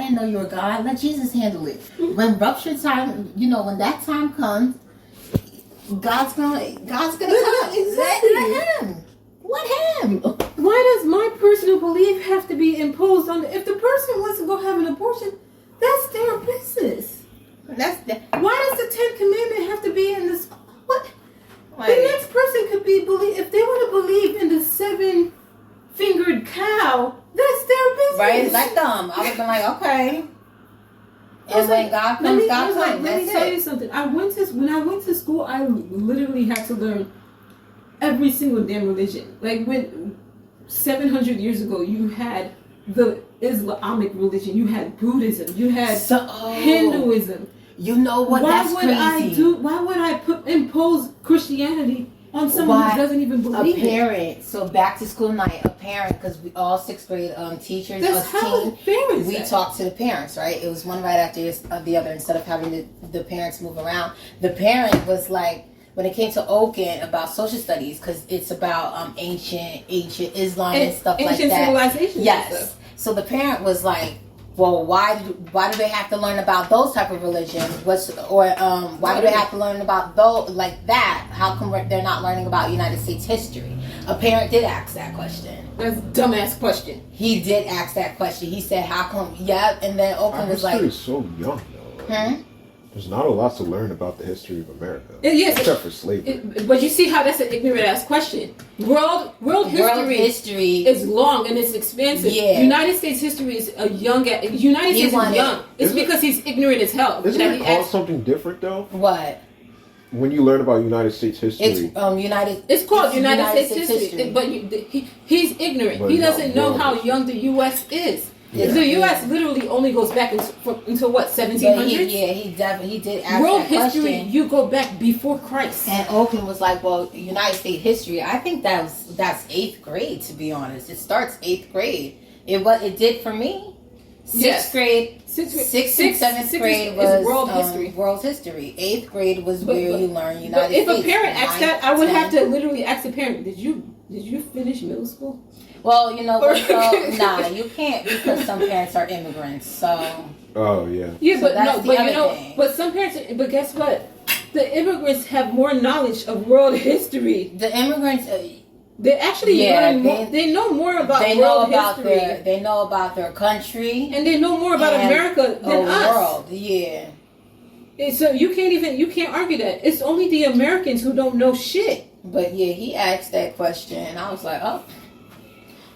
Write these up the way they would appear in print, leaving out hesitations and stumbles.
didn't know you were God. Let Jesus handle it. When rupture time, when that time comes, God's gonna come. Exactly. Let him. Why does my personal belief have to be imposed on? If the person wants to go have an abortion, that's their business. Why does the 10th Commandment have to be in this? What? The next person could believe if they want to believe in the 7-fingered cow. That's their business. Right? Let them. I would have been like, okay. And when God comes, God comes. Let me tell you something. When I went to school, I literally had to learn every single damn religion. Like when 700 years ago, you had the Islamic religion, you had Buddhism, you had Hinduism. You know what? That's crazy. Why would I impose Christianity on someone who doesn't even believe it? A parent. So back to school night, a parent, because we all 6th grade teachers, we talked to the parents, right? It was one right after the other instead of having the parents move around. The parent was like, when it came to Oakland about social studies, because it's about ancient Islam and stuff like that. Ancient civilizations. Yes. So the parent was like, well, why do they have to learn about those type of religions? Why do they have to learn about those like that? How come they're not learning about United States history? A parent did ask that question. That's a dumbass question. He did ask that question. He said, "How come?" Yeah, and then Oakland was like, "Our history is so young, though." There's not a lot to learn about the history of America. Yes, except for slavery. But you see how that's an ignorant ass question. World history is long and it's expansive. Yeah. United States history is young. It's because he's ignorant as hell. Isn't it called something different though? What? When you learn about United States history, it's called United States history. But he's ignorant. He doesn't know how young the U.S. is. Yeah. The U.S. literally only goes back until what, 1700s? He did ask World that history, question. You go back before Christ. And Oakland was like, well, United States history, I think that's 8th grade, to be honest. It starts 8th grade. It did for me. 6th grade, 6th and 7th grade was world history. World history. 8th grade was where you learn United States. But if a parent asked that, I would have to literally ask the parent, did you finish middle school? Well, you know what? Nah, you can't because some parents are immigrants. So. Oh yeah. Yeah, but some parents. But guess what? The immigrants have more knowledge of world history. The immigrants. They actually learn more. They know more about world history. They know about their country, and they know more about America than us. World, yeah. And so you can't argue that. It's only the Americans who don't know shit. But yeah, he asked that question, and I was like, oh.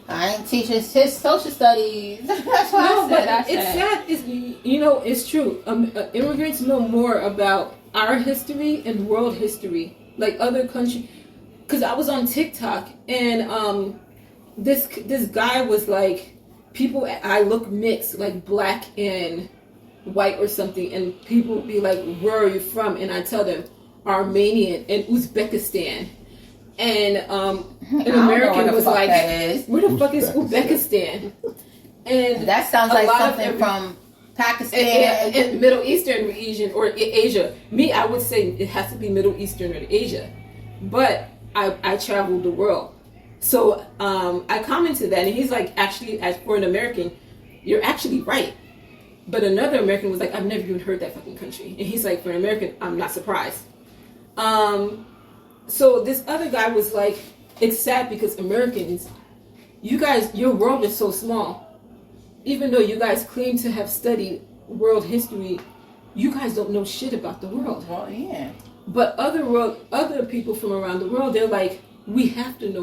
I ain't teaching his social studies. That's what I said. It's sad. It's true. Immigrants know more about our history and world history, like other countries. Because I was on TikTok and this guy was like, I look mixed, like black and white or something, and people would be like, where are you from? And I tell them Armenian and Uzbekistan. And an American was like, where the fuck is Uzbekistan? And that sounds like something from Pakistan. And Middle Eastern region or Asia. I would say it has to be Middle Eastern or Asia. But I traveled the world. So I commented that, and he's like, actually, as for an American, you're actually right. But another American was like, I've never even heard that fucking country. And he's like, for an American, I'm not surprised. So this other guy was like, it's sad because Americans, you guys, your world is so small. Even though you guys claim to have studied world history, you guys don't know shit about the world. Well, yeah. But other people from around the world, they're like, we have to know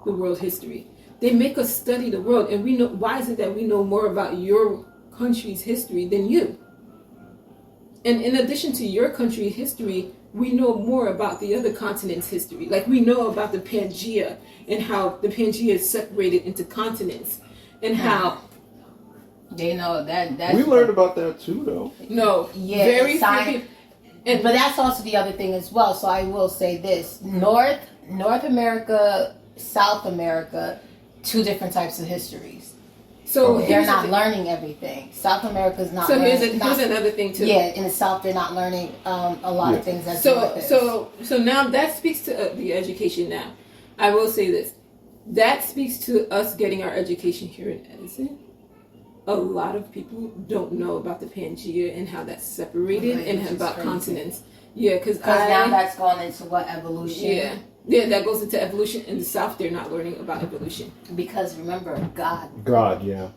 the world history. They make us study the world, and we know. Why is it that we know more about your country's history than you? And in addition to your country's history, we know more about the other continent's history. Like we know about the Pangea and how the Pangea is separated into continents, and how they know that. We learned about that too, though. No, yeah, very few. But that's also the other thing as well. So I will say this: North America, South America, 2 different types of histories. So they're not learning everything. South America's not. So here's another thing too. Yeah, in the South they're not learning a lot of things. So now that speaks to the education. Now, I will say this: that speaks to us getting our education here in Edison. a lot of people don't know about the Pangea and how that's separated and about crazy. Consonants. Yeah, because now that's going into what evolution. Yeah, that goes into evolution. In the South, they're not learning about evolution. Because remember, God, yeah.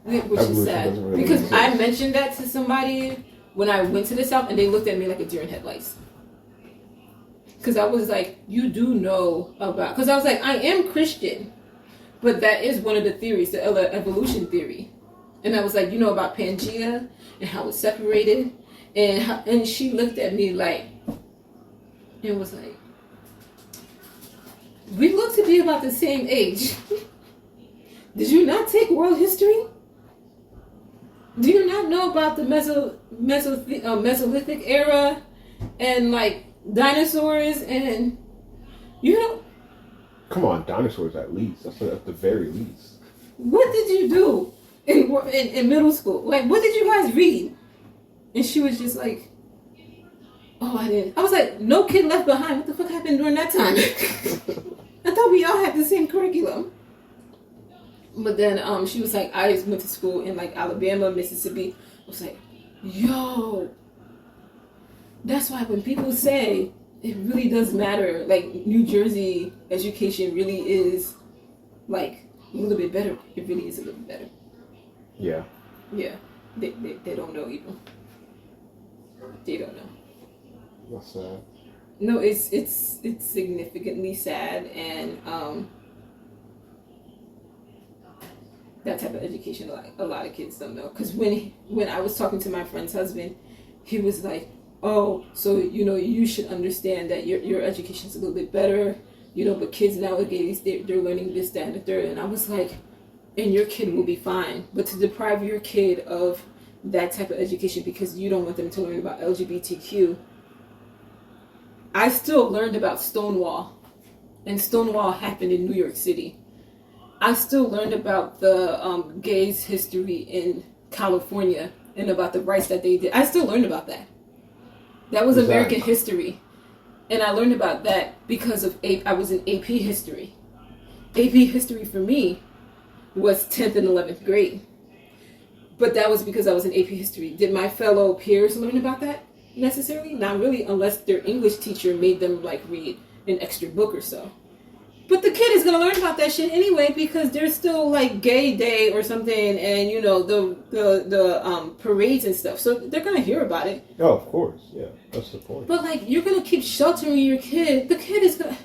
Which Evolution is sad. doesn't really Because exist. I mentioned that to somebody when I went to the South, and they looked at me like a deer in headlights. Because I was like, you do know about... Because I was like, I am Christian. But that is one of the theories, the evolution theory. And I was like, you know about Pangea and how it's separated? And she looked at me like... And was like... We look to be about the same age. Did you not take world history? Do you not know about the Mesolithic era and like dinosaurs and Come on, dinosaurs at least. That's at the very least. What did you do in middle school? Like, what did you guys read? And she was just like, oh, I didn't. I was like, no kid left behind. What the fuck happened during that time? I thought we all had the same curriculum. But then she was like, I went to school in like Alabama, Mississippi. I was like, yo, that's why when people say it really does matter, like New Jersey education really is like a little bit better. It really is a little bit better. Yeah. Yeah. They don't know even. They don't know. That's sad. No, it's significantly sad, and that type of education a lot of kids don't know. Because when I was talking to my friend's husband, he was like, oh, so you should understand that your education's a little bit better, but kids nowadays they're learning this, that, and the third. And I was like, and your kid will be fine, but to deprive your kid of that type of education because you don't want them to learn about LGBTQ. I still learned about Stonewall, and Stonewall happened in New York City. I still learned about the gays' history in California and about the rights that they did. I still learned about that. That was American history. And I learned about that because of I was in AP history. AP history for me was 10th and 11th grade. But that was because I was in AP history. Did my fellow peers learn about that necessarily? Not really, unless their English teacher made them like read an extra book or so. But the kid is gonna learn about that shit anyway because there's still like gay day or something, and the parades and stuff. So they're gonna hear about it. Oh, of course, yeah, that's the point. But like, you're gonna keep sheltering your kid. The kid is gonna.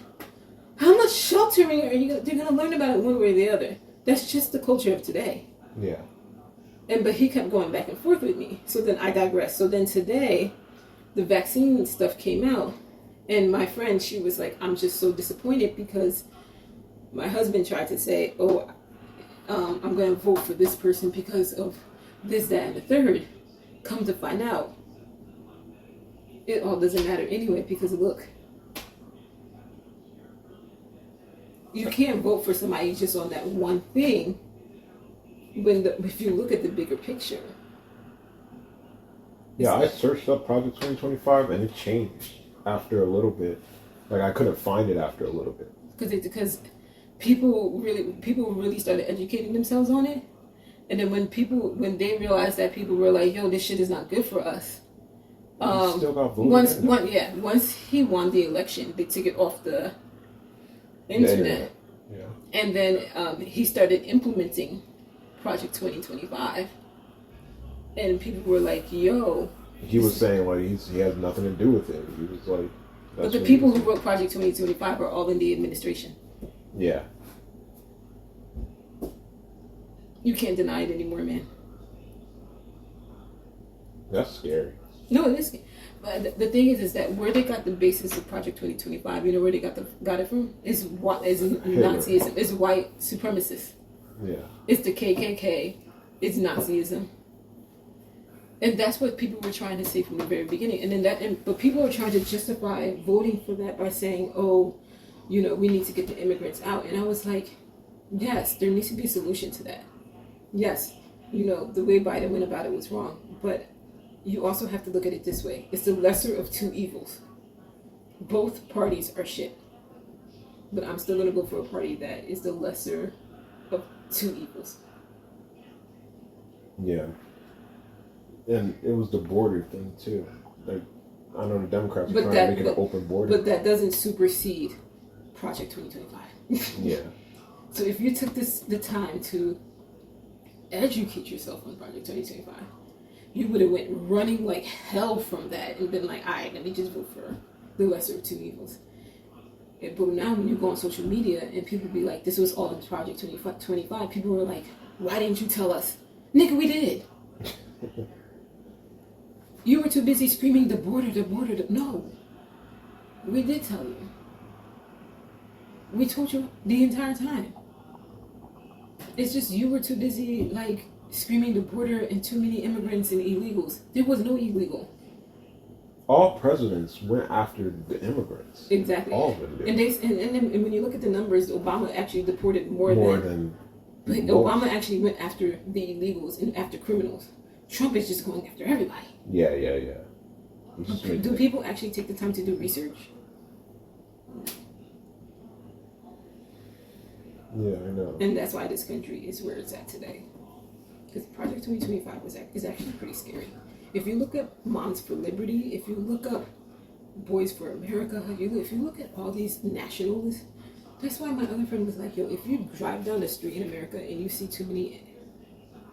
How much sheltering are you gonna? They're gonna learn about it one way or the other. That's just the culture of today. Yeah. But he kept going back and forth with me. So then I digressed. So then today, the vaccine stuff came out. And my friend, she was like, I'm just so disappointed because my husband tried to say, oh, I'm going to vote for this person because of this, that, and the third. Come to find out, it all doesn't matter anyway because look, you can't vote for somebody just on that one thing if you look at the bigger picture. Yeah, I searched up Project 2025 and it changed after a little bit. Like, I couldn't find it after a little bit. Because people really started educating themselves on it. And then when they realized that people were like, yo, this shit is not good for us. He still got voted once he won the election, they took it off the internet. Yeah. And then he started implementing Project 2025. And people were like, yo. He was saying like he had nothing to do with it. He was like, but the people who wrote Project 2025 are all in the administration. Yeah. You can't deny it anymore, man. That's scary. No, it is. But the thing is that where they got the basis of Project 2025, you know where they got it from? Is Nazism. It's white supremacists. Yeah. It's the KKK. It's Nazism. And that's what people were trying to say from the very beginning. But people were trying to justify voting for that by saying, oh, we need to get the immigrants out. And I was like, yes, there needs to be a solution to that. Yes, the way Biden went about it was wrong. But you also have to look at it this way. It's the lesser of two evils. Both parties are shit. But I'm still going to go for a party that is the lesser of two evils. Yeah. And it was the border thing too. Like, I know the Democrats are trying to make it an open border. But that doesn't supersede Project 2025. Yeah. So if you took the time to educate yourself on Project 2025, you would have went running like hell from that and been like, all right, let me just vote for the lesser of two evils. But now when you go on social media and people be like, this was all in Project 2025, people were like, why didn't you tell us? Nigga, we did. You were too busy screaming the border. No. We did tell you. We told you the entire time. It's just you were too busy, like, screaming the border and too many immigrants and illegals. There was no illegal. All presidents went after the immigrants. Exactly. All of them did. And when you look at the numbers, Obama actually deported more than but Obama actually went after the illegals and after criminals. Trump is just going after everybody. Yeah. Do people actually take the time to do research? Yeah, I know. And that's why this country is where it's at today. Because Project 2025 is actually pretty scary. If you look up Moms for Liberty, if you look up Boys for America, if you look at all these nationalists, that's why my other friend was like, yo, if you drive down the street in America and you see too many,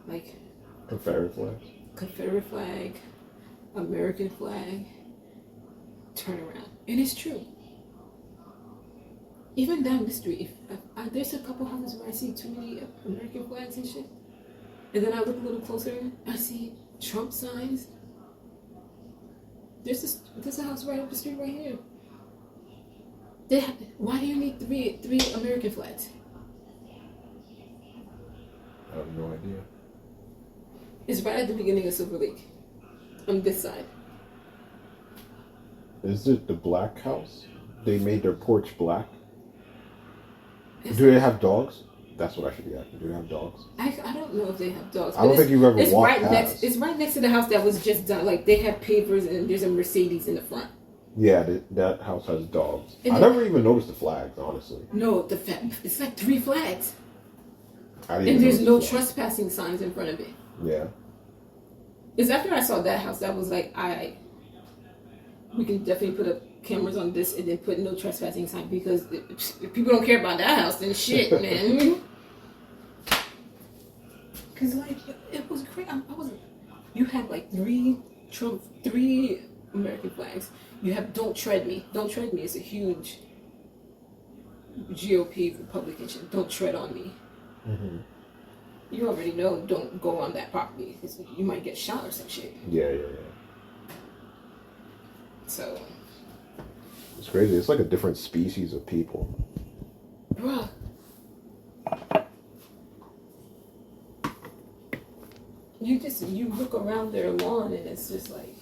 like, Confederate flag, American flag, turn around. And it's true. Even down the street, if there's a couple houses where I see too many American flags and shit, and then I look a little closer, I see Trump signs. There's a house right up the street right here. Why do you need three American flags? I have no idea. It's right at the beginning of Silver Lake, on this side. Is it the black house? They made their porch black. Do they have dogs? That's what I should be asking. Do they have dogs? I don't know if they have dogs. I don't think you've ever walked past. It's right next to the house that was just done. Like, they have pavers and there's a Mercedes in the front. Yeah, that house has dogs. I never even noticed the flags, honestly. No, it's like 3 flags. And there's no trespassing signs in front of it. Yeah. It's after I saw that house that was like, we can definitely put up cameras on this and then put no trespassing sign, because if people don't care about that house, then shit, man. Because, like, it was crazy. You had like 3 American flags. You have Don't Tread Me. Don't Tread Me is a huge GOP Republican shit. Don't tread on me. Mm-hmm. You already know, don't go on that property because you might get shot or some shit. Yeah. So it's crazy. It's like a different species of people. Bruh. You look around their lawn and it's just like